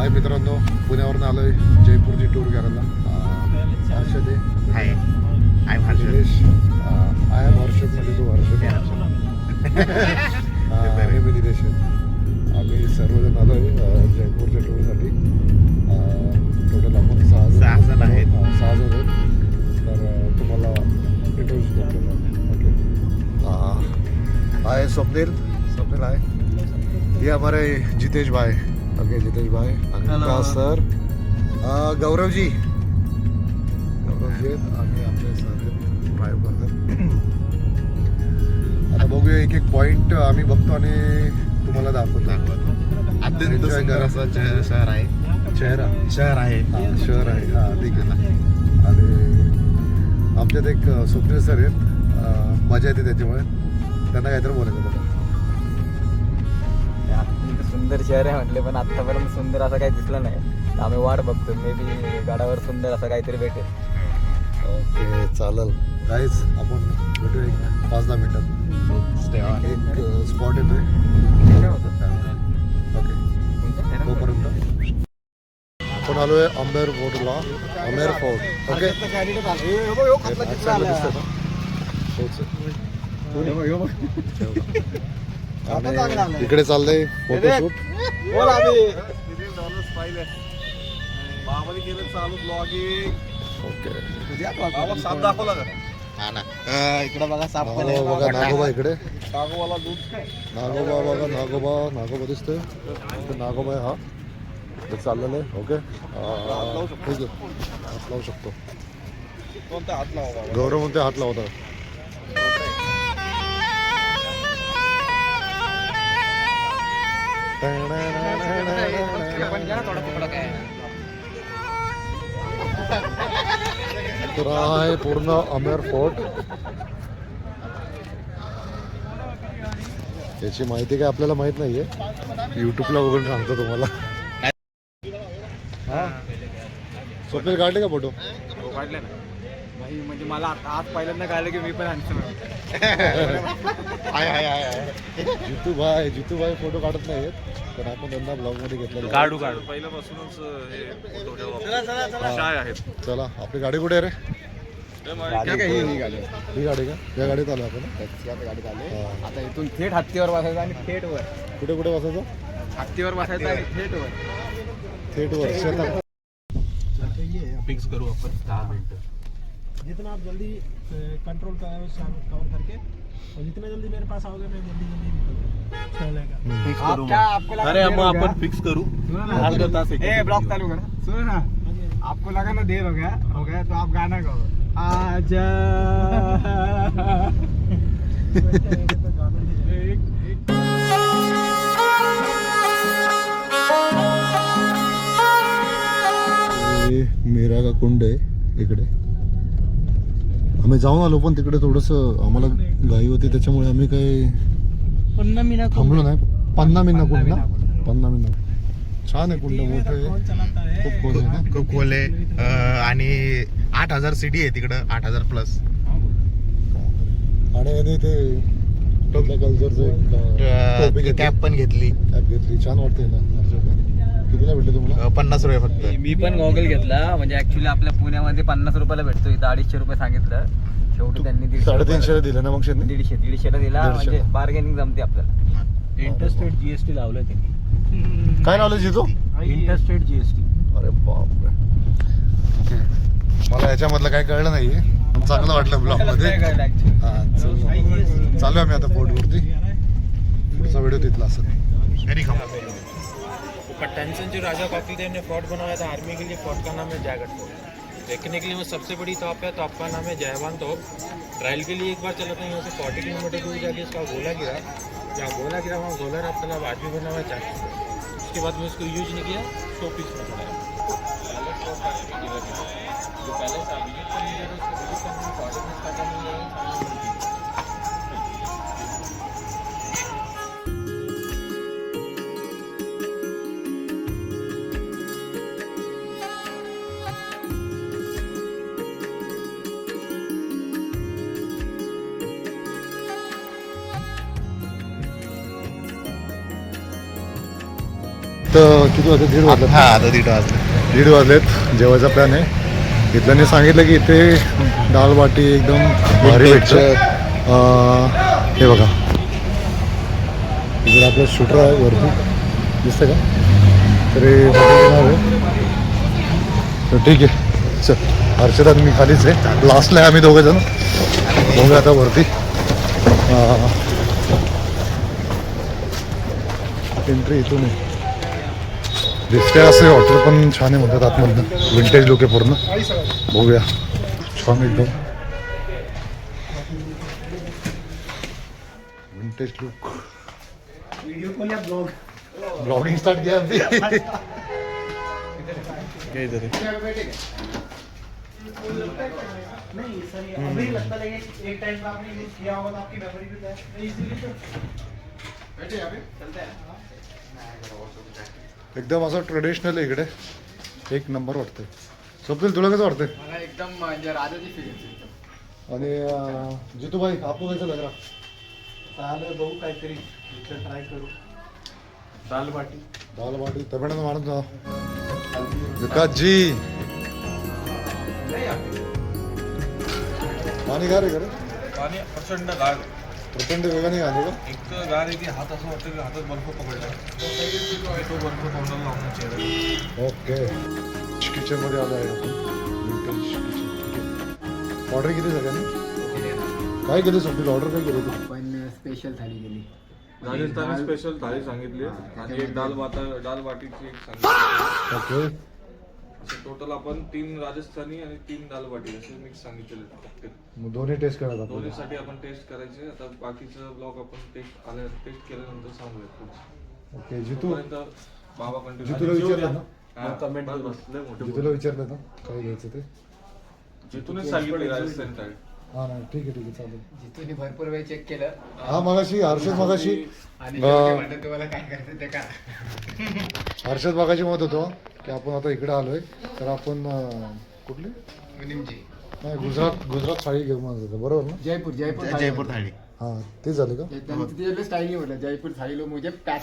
हाय मित्रांनो, पुण्यावरून आलोय जयपूरची टूर करायला. Harshad hi I am Harshad. Dinesh I am Harshad म्हणजे तू हर्षद. आणि मी दिनेश. आम्ही सर्वजण आलोय जयपूरच्या टूरसाठी. टोटल आपण 6 जण आहेत. 6 जण आहेत. तर तुम्हाला इंट्रोड्यूस करतो. ओके, हाय स्वप्नील आहे. ये हमारे जितेश भाई. ओके, जितेश भाई. अनिता सर, गौरव जी आणि आपले सर ड्राईव्ह करतात. आता बघूया एक एक पॉईंट आम्ही बघतो आणि तुम्हाला दाखवतो. अत्यंत सुंदर असं शहर आहे. शहर आहे. हां ठीक आहे. आणि आमच्यात एक स्वप्नील सर आहेत. मजा येते त्याच्यामुळे. त्यांना काहीतरी बोलायचं बघा. सुंदर शहर आहे म्हटले, पण आतापर्यंत सुंदर असं काही दिसलं नाही. आम्ही वाट बघतो, मे बी गडावर सुंदर असं काहीतरी भेटेल. ओके चालेल गाईज, आपण भेटू एक 5-10 मिनिटात. एक स्पॉट येतोय. ओके, तोपर्यंत आपण आलोय आंबेर फोर्टला. आंबेर फोर्ट. ओके, इकडे चाललंय फोटोशूट. ओके, इकडे बघा साप बघा नागोबा. इकडे नागोबा बघा. नागोबा दिसतोय. नागोबा आहे हा. ते चाललेलं आहे. ओके ठीक आहे, हात लावू शकतो. गौरव म्हणते हात लावता. तर आहे पूर्ण आंबेर फोर्ट. याची माहिती काय आपल्याला माहित नाहीये. युट्यूबला बघून सांगतो तुम्हाला. स्वप्नील काढले का फोटो? काढले ना भाई, म्हणजे मला आज पहिल्यांदा काढलं की मी पण आणतो. जितू भाई फोटो काढत नाहीत, पण आपण त्यांना ब्लॉग मध्ये घेतलेलं. काढू पहिल्यापासूनच आहेत. चला, आपली गाडी कुठे आहे रे? ही गाडी ही गाडी का? या गाडीत आलो आपण. गाडीत आले. आता इथून थेट हत्तीवर बसायचं आणि थेट वर. कुठे बसायचं? हत्तीवर बसायचं आणि थेट वर. शेतात. फिक्स करू आपण 10 मिनिटं. जितना आप जल्दी कंट्रोल कवर करके और जितना जल्दी मेरे पास आओगे मैं जल्दी निकल चलेगा. अरे आपण फिक्स करू. अर्धा तास ब्लॉग चालू करा. सुनो ना, आपको लगा ना देर हो गया तो आप गाना गाओ. आजा मीरा का कुंड आहे इकडे. आम्ही जाऊन आलो, पण तिकडे थोडस आम्हाला घाई होती, त्याच्यामुळे आम्ही काही थांबलो नाही. पन्ना मिना कुंड. छान आहे कुंड, मोठं आहे, खूप खोल आहे ना. खूप खोल आहे. आणि 8000 सीडी आहे तिकडं, 8000 प्लस. आणि ते कल्चरचं कॅप पण घेतली. छान वाटते ना. कितीला भेटले तुम्हाला? 50 रुपये फक्त. मी पण गॉगल घेतला. म्हणजे ऍक्च्युली आपल्या पुण्यामध्ये 50 रुपयाला भेटतो, इथं 250 रुपये सांगितलं. शेवटी त्यांनी 350 दिलं ना. मग 150ला दिला. म्हणजे बार्गेनिंग जमते आपल्याला. इंटरस्टेट जीएसटी लावलं त्यांनी. काय लावलं जितो? Interstate GST. अरे बापरे, मला याच्यामधलं काही कळलं नाहीये, पण चांगलं वाटलं ब्लॉग मध्ये. चालू आम्ही आता फोर्टवरती. पुढचा व्हिडिओ तिथला असेल. घरी खाऊ. टेंशन जो राजा कॉकटेल ने फोर्ट बनवाया था आर्मी के लिए, फोर्ट का नाम है जयगढ़ फोर्ट. देखने के लिए वो सबसे बड़ी तोप है. तोप का नाम है जयवान तोप. ट्रायल के लिए एक बार चला था यहाँ से 40 किलोमीटर दूर जाके इसका गोला गिरा. जहाँ गोला गिरा वहाँ गोला रात तालाब आज भी बना हुआ है 4. उसके बाद में उसको यूज नहीं किया, 100 पीस में पड़ा. जो पहले से विजिट किती वाजले? 1:30 वाजले. हा आता 1:30 वाजले. 1:30 वाजलेत. जेवायचा प्लॅन आहे. इथल्याने सांगितलं की इथे दाल बाटी एकदम भारी भेटतं. हे बघा इकडे आपलं शूटर आहे वरती दिसतं का? तरी तर ठीक आहे. चल हर्षदात मी खालीच आहे. लास्टला आहे आम्ही दोघं जण. बघूया आता वरती. एंट्री इथून आहे. दिसते असे हॉटेल पण छान आहे म्हणतात आतमधनं. विंटेज लुक आहे पूर्ण. बघूया. छान एकदम विंटेज लुक. वीडियो कॉल या ब्लॉग ब्लॉगिंग स्टार्ट किया अभी. नहीं सर ये अभी लगता है कि एक टाइम का आपने यूज किया होगा तो आपकी मेमोरी भी है इजीली तो बैठे यहाँ पे चलते हैं. एकदम असं ट्रेडिशनल इकडे एक नंबर वाटतंय. स्वप्नील तुला कसं वाटतंय? मला एकदम म्हणजे राजाची फीलिंग. आणि जितूभाई आपको कैसा लग रहा? चालेल बघू काहीतरी इथलं ट्राय करू. दाल बाटी दाल बाटी तमिळनाडू माणूस ना विकास जी पाणी गार आहे का रे? पाणी प्रचंड गाळ. प्रचंड वेगाने आले का? इतकं गाळ आहे की हात असं वाटतं की हातात बर्फ पकडला. तो बर्फ तोंडाला लावून चेहरा. ओके किचन मध्ये आलो आहे आपण. Vintage kitchen. ऑर्डर किती सगळ्यांनी? काय केलं स्वप्नील? ऑर्डर काय केलं तू? पण स्पेशल थाली गेली. राजस्थानी स्पेशल थाळी सांगितली आणि एक दाल बाटीची एक सांगितली. ओके असं टोटल आपण 3 राजस्थानी आणि 3 दाल बाटी असे मिक्स सांगितलेले. मग दोन्ही टेस्ट करायला आपण. दोन्हीसाठी आपण टेस्ट करायचे. आता बाकीचं ब्लॉग आपण टेस्ट केल्यानंतर सांगूया. ओके जितू बाबा कंटिन्यू. जितूला विचारलं ना? कमेंट जितूला विचारलं ना काय घ्यायचं ते? जिथूनच सांगितली राजस्थानी थाळी. हा नाही ठीक आहे चालेल. जिथून भरपूर वेळ चेक केलं हा मगाशी हर्षद मगाशी आणि म्हणतात तुम्हाला काय करायचं ते करा. हर्षद मगाशी म्हणत होतो की आपण आता इकडे आलोय तर आपण कुठली मुनिमजी नाही गुजरात थाळी घेऊ म्हणत होतो बरोबर ना? जयपूर जयपूर थाळी. हा ते झालं का? तिथे स्टाईल नाही म्हटलं जयपूर थाळी लो मुझे पॅच.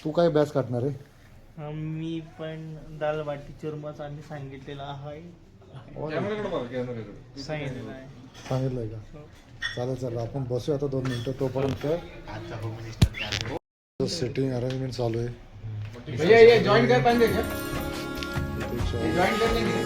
तू काय बॅच काढणार आहे? मी पण दाल बाटी चुरमाच आम्ही सांगितलेला आहे. कॅमेराकडे बघा कॅमेराकडे. सांगितलेलं आहे. सांगितलंय का? चालेल आपण बसूया आता 2 मिनिटं. तोपर्यंत आता होम मिनिस्टर सेटिंग अरेंजमेंट चालू आहे. भैया ये जॉइन कर पाएंगे क्या? इथे ये चा- जॉइन कर लेंगे.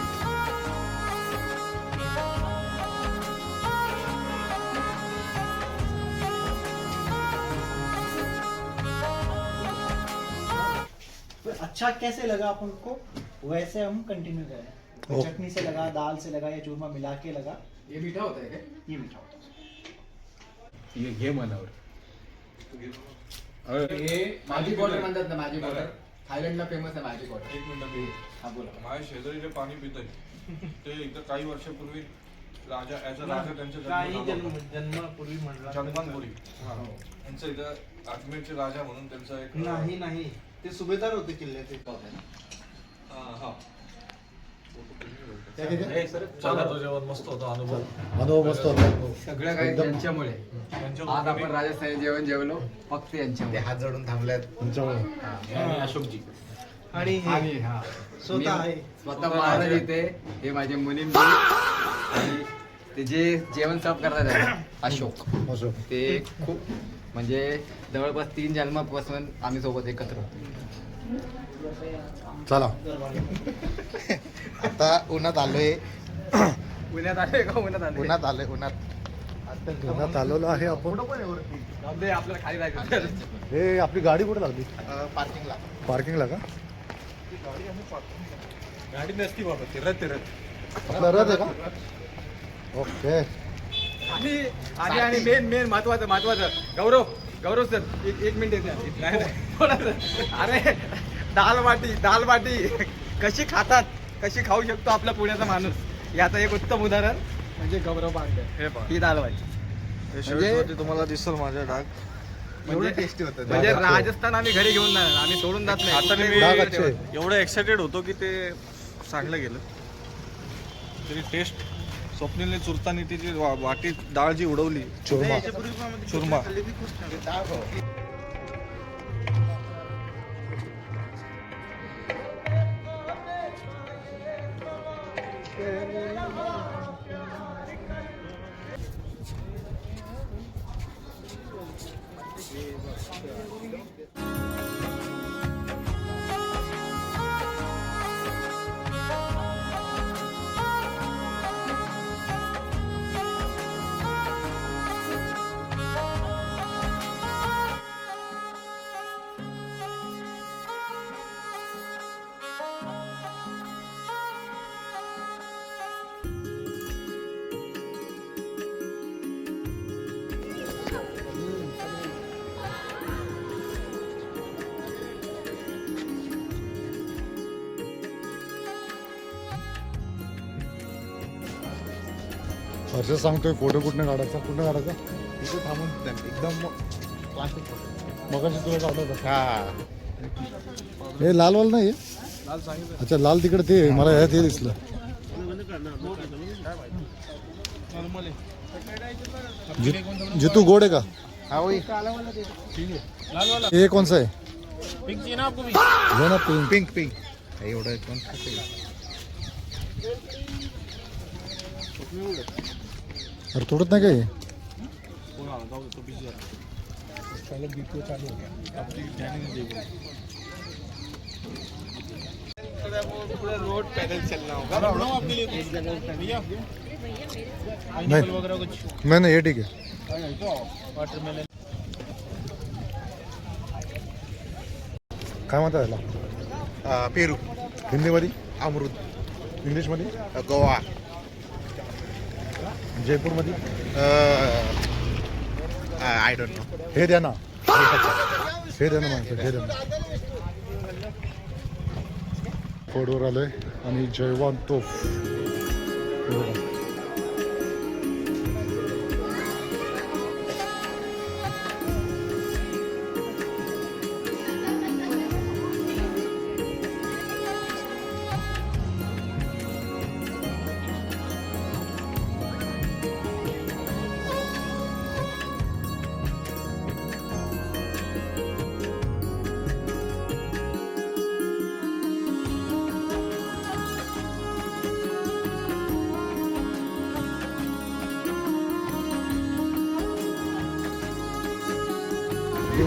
तो अच्छा कैसे लगा अपन को वैसे हम कंटिन्यू करें. ओ. चटनी से लगा, दाल से लगा या चूरमा मिला के लगा. ये मीठा होता है क्या? ये मीठा होता है. ये घे मनावर. हे माझी बॉर्डर म्हणतात ना माझी बॉर्डर. थायलंडला फेमस आहे माझी बॉर्डर. एक मिनिट. हा बोला. माझ्या शेजारी जे पाणी पितंय ते इथं काही वर्षापूर्वी राजा त्यांच्या काही जन्मापूर्वी म्हणला जन्मांपुरी. यांचं इथं अजमेरचे राजा म्हणून त्यांचा एक नाही ते सुभेदार होते किल्ल्याचे. हा. अनुभव मस्त होता. सगळं काही त्यांच्यामुळे. आज आपण राजस्थानी जेवण जेवलो फक्त यांच्यामुळे. हात जोडून थांबल्यात. तुमच्यामुळे अशोकजी आणि आणि हा स्वतः आहे. स्वतः महाराज इथे हे माझे मुनिमजी आणि ते जे जेवण सर्व करतात आहे, अशोक असं ते खूप म्हणजे जवळपास 3 जन्मापासून आम्ही सोबत एकत्र होतो. चला आता उन्हात आलोय. पुण्यात आले का? उन्हात आले. उन्हात आलोय उन्हात. पुण्यात आलेलो आहे आपण. आपल्याला खाली जायचं. हे आपली गाडी कुठे लागली? पार्किंगला. पार्किंगला का? गाडी नसती बाबा. तिरत आपला रथ आहे का? ओके आणि मेन महत्वाचं गौरव सर एक मिनिट अरे दाल बाटी कशी खातात, कशी खाऊ शकतो आपला पुण्याचा माणूस याचं एक उत्तम उदाहरण म्हणजे गौरव बांगडे. ही दाल बाटी म्हणजे तुम्हाला दिसल माझ्या डाग. म्हणजे टेस्टी होतं. म्हणजे राजस्थान आम्ही घरी घेऊन जाणार, आम्ही सोडून जात नाही. डाग अच्छे. एवढं एक्साइटेड होतो की ते सांगलं गेलं तरी टेस्ट. स्वप्नीलने चुरतानी ती जी वाटी डाळ जी उडवली चुरमा. चुरमा. हर्षद सांगतोय फोटो कुठनं काढायचा इथे थांबून एकदम क्लासिक. मगाशी तुला काढायचा. हा हे लालवाल नाही लाल सांगितलं अच्छा लाल तिकडे ते मला ह्यात हे दिसलं. जितू गोड आहे का? हा वही ये कौन सा है? पिंक चाहिए ना आपको भी? वो ना पिंक. पिंक पिंक एवढं कोण खाते? अरे तोडत नाही काय? पूरा रोड पैदल चलना होगा. बनाओ आपके लिए एक जगह भैया नहीं वगैरह कुछ नाही नाही हे ठीक आहे. वाटरमेलन. काय म्हणता याला पेरू, हिंदीमध्ये अमृत, इंग्लिशमध्ये गोवा, जयपूरमध्ये आय डोंट नो. हे द्या ना हे द्या ना माणसं हे द्या ना. फोडवर आलोय आणि जयवान तोफ हे बघा.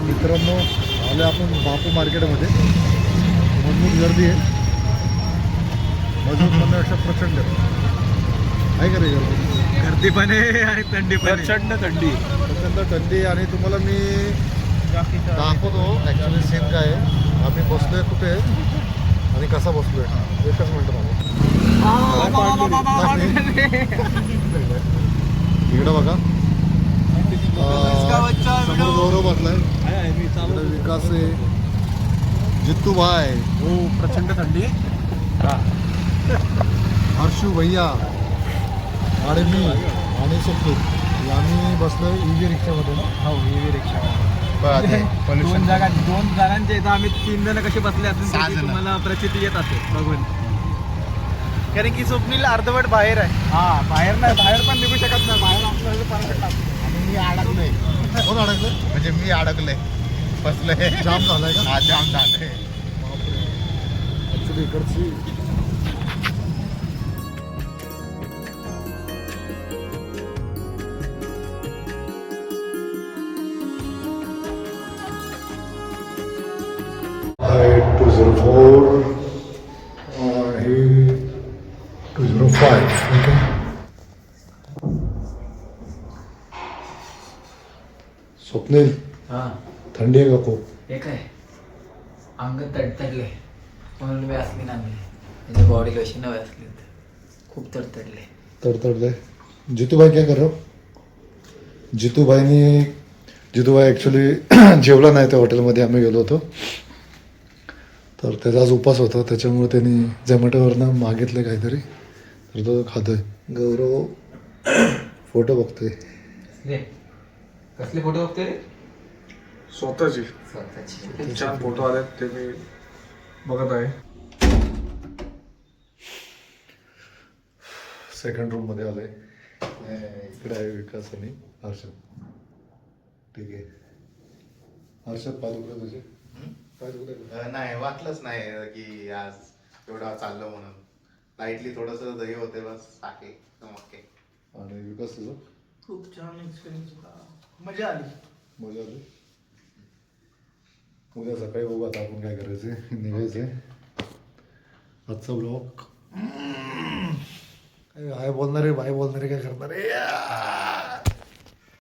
मित्रांनो आले आपण बापू मार्केटमध्ये. मजबूत गर्दी आहे. मजबूत म्हणण्यापेक्षा प्रचंड आहे का रे गर्दी? गर्दी पण आहे आणि थंडी पण आहे. प्रचंड थंडी. प्रचंड थंडी. आणि तुम्हाला मी दाखवतो ॲक्च्युली सीन काय आहे. आम्ही बसलोय कुठे आणि कसा बसलोय. एकच मिनटं इकडं बघा. समोर गौरव बसलाय. इकडे विकास आहे. जित्तू भाई, हो प्रचंड थंडी. हर्षू भैया आणि मी आणि सुखदुख आम्ही बसलोय EV रिक्षामध्ये ना. हो EV रिक्षा. दोन जणांच्या इथं आम्ही 3 जण कसे बसले असेल 6 त्याची जण. तुम्हाला प्रचिती येत असेल बघून. कारण की स्वप्नील अर्धवट बाहेर आहे. हा बाहेर नाही, बाहेर पण निघू शकत नाही. बाहेर आपल्याला परत आणि मी अडकलोय. कोण अडकलं? म्हणजे मी अडकलोय, बसलोय. जाम झालाय का? हा जाम झालंय. ॲक्च्युली इकडची आहे 204 हे 205. ओके. स्वप्नील हां थंडी आहे का खूप? हे काय अंग तडतडले म्हणून व्यासलीन आणली. म्हणजे बॉडी लोशन व्यासलीन खूप तडतडले. तडतडलंय. जितूभाई काय कर? जितूभाई ॲक्च्युली जेवला नाही त्या हॉटेलमध्ये आम्ही गेलो होतो. तर त्याचा आज उपास होता त्याच्यामुळे त्यांनी झोमॅटोवरनं मागितलं काहीतरी तर तो खातोय. गौरव फोटो बघतोय. रे कसले फोटो बघतोय रे? स्वतःची स्वतःची. छान फोटो आले ते मी बघत आहे. सेकंड रूममध्ये आलोय. इकडे आहे विकास आणि हर्षद. ठीक आहे. हर्षद पाय दुखले तुझे? पाय दुखले? नाही वाटलंच नाही की आज एवढा चाललं म्हणून. लाईटली थोडस दही होते बस. साके ओके. आणि विकास तुझं? खूप छान एक्सपिरियन्स होता. मजा आली. मजा आली. उद्या सकाळी बघू आता आपण काय करायचंय. निघायचंय. आजचा ब्लॉग काय बोलणार आहे काय करणार आहे.